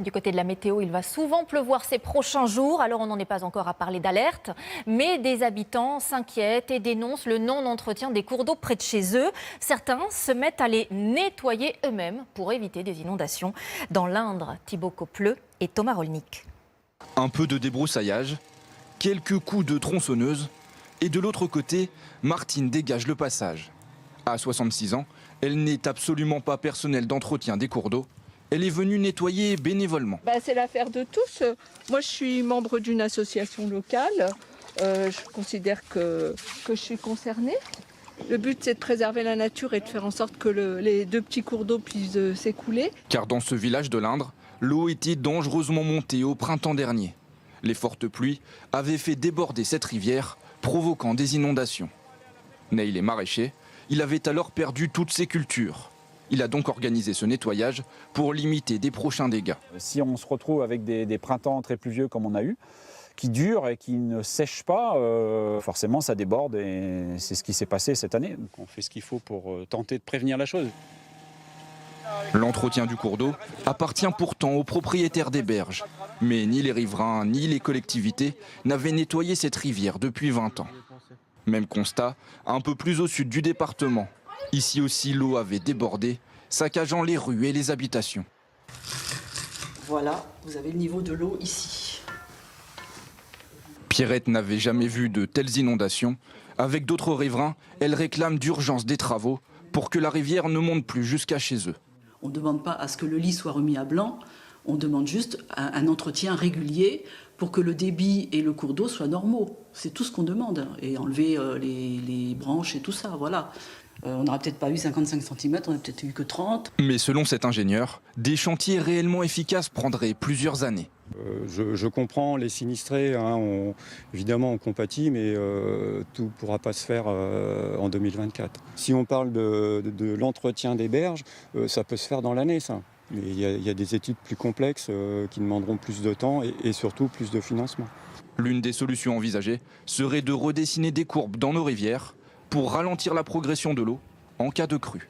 Du côté de la météo, il va souvent pleuvoir ces prochains jours. Alors on n'en est pas encore à parler d'alerte, mais des habitants s'inquiètent et dénoncent le non-entretien des cours d'eau près de chez eux. Certains se mettent à les nettoyer eux-mêmes pour éviter des inondations. Dans l'Indre, Thibaut Copleux et Thomas Rolnik. Un peu de débroussaillage, quelques coups de tronçonneuse et de l'autre côté, Martine dégage le passage. À 66 ans, elle n'est absolument pas personnelle d'entretien des cours d'eau. Elle est venue nettoyer bénévolement. C'est l'affaire de tous. Moi, je suis membre d'une association locale. Je considère que je suis concernée. Le but, c'est de préserver la nature et de faire en sorte que les deux petits cours d'eau puissent s'écouler. Car dans ce village de l'Indre, l'eau était dangereusement montée au printemps dernier. Les fortes pluies avaient fait déborder cette rivière, provoquant des inondations. Neil est maraîcher. Il avait alors perdu toutes ses cultures. Il a donc organisé ce nettoyage pour limiter des prochains dégâts. Si on se retrouve avec des printemps très pluvieux comme on a eu, qui durent et qui ne sèchent pas, forcément ça déborde et c'est ce qui s'est passé cette année. On fait ce qu'il faut pour tenter de prévenir la chose. L'entretien du cours d'eau appartient pourtant aux propriétaires des berges. Mais ni les riverains ni les collectivités n'avaient nettoyé cette rivière depuis 20 ans. Même constat, un peu plus au sud du département. Ici aussi, l'eau avait débordé, saccageant les rues et les habitations. Voilà, vous avez le niveau de l'eau ici. Pierrette n'avait jamais vu de telles inondations. Avec d'autres riverains, elle réclame d'urgence des travaux pour que la rivière ne monte plus jusqu'à chez eux. On ne demande pas à ce que le lit soit remis à blanc, on demande juste un entretien régulier pour que le débit et le cours d'eau soient normaux. C'est tout ce qu'on demande. Et enlever les branches et tout ça, voilà. On n'aura peut-être pas eu 55 cm, on n'a peut-être eu que 30. Mais selon cet ingénieur, des chantiers réellement efficaces prendraient plusieurs années. Je comprends les sinistrés, évidemment on compatit, mais tout ne pourra pas se faire en 2024. Si on parle de l'entretien des berges, ça peut se faire dans l'année, ça. Mais il y a des études plus complexes qui demanderont plus de temps et surtout plus de financement. L'une des solutions envisagées serait de redessiner des courbes dans nos rivières pour ralentir la progression de l'eau en cas de crue.